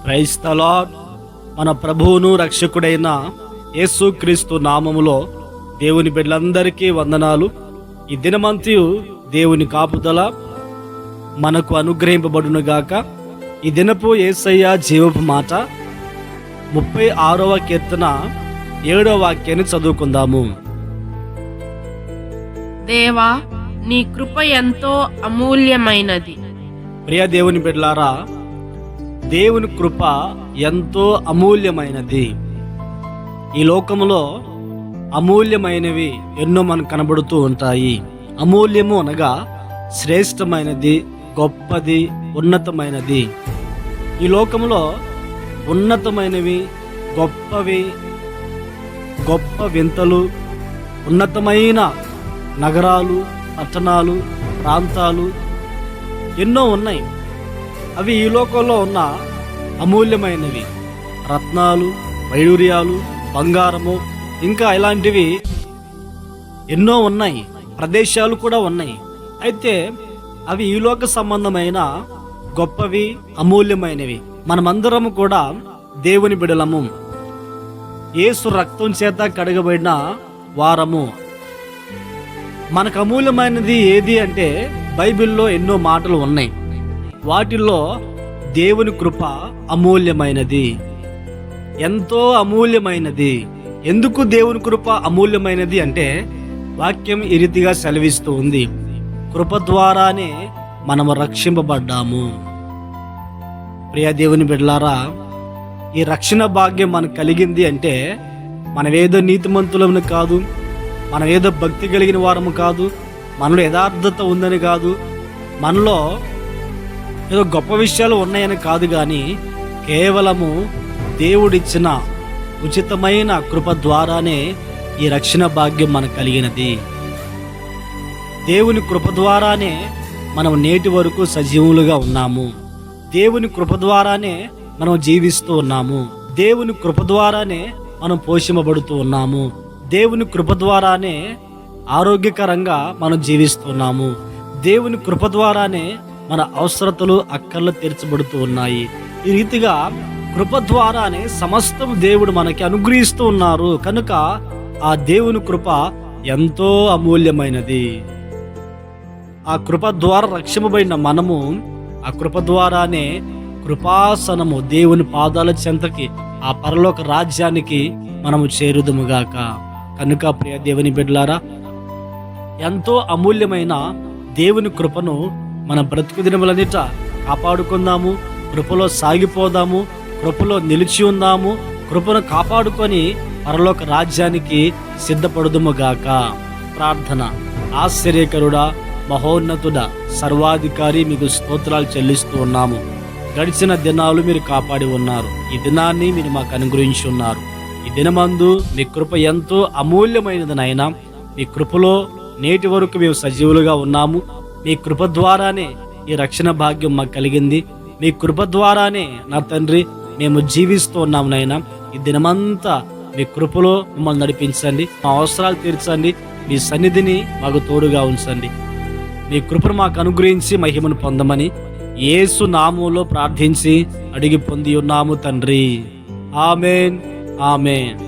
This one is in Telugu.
Praise the lord. మన ప్రభువును రక్షకుడైన యేసుక్రీస్తు నామములో దేవుని బిడ్డలందరికీ వందనాలు. ఈ దినమంతయు దేవుని కాపుదల మనకు అనుగ్రహింపబడునుగాక. ఈ దినపు యేసయ్య జీవపు మాట 36వ కీర్తన 7వ వాక్యాన్ని చదువుకుందాము. దేవా, నీ కృప ఎంతో అమూల్యమైనది. ప్రియ దేవుని బిడ్డలారా, దేవుని కృప ఎంతో అమూల్యమైనది. ఈ లోకములో అమూల్యమైనవి ఎన్నో మనకు కనబడుతూ ఉంటాయి. అమూల్యము అనగా శ్రేష్టమైనది, గొప్పది, ఉన్నతమైనది. ఈ లోకములో ఉన్నతమైనవి, గొప్పవి, గొప్ప వింతలు, ఉన్నతమైన నగరాలు, పట్టణాలు, ప్రాంతాలు ఎన్నో ఉన్నాయి. అవి ఈ లోకంలో ఉన్న అమూల్యమైనవి. రత్నాలు, వైడూర్యాలు, బంగారము, ఇంకా ఇలాంటివి ఎన్నో ఉన్నాయి. ప్రదేశాలు కూడా ఉన్నాయి. అయితే అవి ఈ లోక సంబంధమైన గొప్పవి, అమూల్యమైనవి. మనమందరము కూడా దేవుని బిడలము, యేసు రక్తం చేత కడగబడిన వారము. మనకు అమూల్యమైనది ఏది అంటే బైబిల్లో ఎన్నో మాటలు ఉన్నాయి. వాటిల్లో దేవుని కృప అమూల్యమైనది, ఎంతో అమూల్యమైనది. ఎందుకు దేవుని కృప అమూల్యమైనది అంటే వాక్యం ఈ రీతిగా సెలవిస్తూ ఉంది. కృప ద్వారానే మనము రక్షింపబడ్డాము. ప్రియ దేవుని బిడ్డలారా, ఈ రక్షణ భాగ్యం మనకు కలిగింది అంటే మనమేదో నీతిమంతులము కాదు, మనమేదో భక్తి కలిగిన వారము కాదు, మనలో యథార్థత ఉందని కాదు, మనలో ఏదో గొప్ప విషయాలు ఉన్నాయని కాదు, కానీ కేవలము దేవుడిచ్చిన ఉచితమైన కృప ద్వారానే ఈ రక్షణ భాగ్యం మనకు కలిగినది. దేవుని కృప ద్వారానే మనం నేటి వరకు సజీవులుగా ఉన్నాము. దేవుని కృప ద్వారానే మనం జీవిస్తూ ఉన్నాము. దేవుని కృప ద్వారానే మనం పోషింపబడుతూ ఉన్నాము. దేవుని కృప ద్వారానే ఆరోగ్యకరంగా మనం జీవిస్తున్నాము. దేవుని కృప ద్వారానే మన అవసరతలు, అక్కర్లు తీర్చబడుతూ ఉన్నాయి. ఈ రీతిగా కృప ద్వారానే సమస్తం దేవుడు మనకి అనుగ్రహిస్తూ ఉన్నారు. కనుక ఆ దేవుని కృప ఎంతో అమూల్యమైనది. ఆ కృప ద్వారా రక్షింపబడిన మనము ఆ కృప ద్వారానే కృపాసనము, దేవుని పాదాల చెంతకి, ఆ పరలోక రాజ్యానికి మనము చేరుదుముగాక. కనుక ప్రియ దేవుని బిడ్డలారా, ఎంతో అమూల్యమైన దేవుని కృపను మన బ్రతుకు దినములన్నిట కాపాడుకుందాము. కృపలో సాగిపోదాము, కృపలో నిలిచి ఉందాము, కృపను కాపాడుకొని పరలోక రాజ్యానికి సిద్ధపడుదుముగాక. ప్రార్థన. ఆశ్చర్యకరుడా, మహోన్నతుడా, సర్వాధికారి, మీకు స్తోత్రాలు చెల్లిస్తూ ఉన్నాము. గడిచిన దినాలు మీరు కాపాడి ఉన్నారు. ఈ దినాన్ని మీరు మాకు అనుగ్రహించి ఉన్నారు. ఈ దినమందు మీ కృప ఎంతో అమూల్యమైనది నాయనా. మీ కృపలో నేటి వరకు మేము సజీవులుగా ఉన్నాము. మీ కృప ద్వారానే ఈ రక్షణ భాగ్యం మాకు కలిగింది. మీ కృప ద్వారానే నా తండ్రి మేము జీవిస్తూ ఉన్నాము నాయనా. ఈ దినమంతా మీ కృపలో మమ్మల్ని నడిపించండి. మా అవసరాలు తీర్చండి. మీ సన్నిధిని మాకు తోడుగా ఉంచండి. మీ కృపను మాకు అనుగ్రహించి మహిమను పొందమని యేసు నామములో ప్రార్థించి అడిగి పొంది ఉన్నాము తండ్రి. ఆమేన్, ఆమేన్.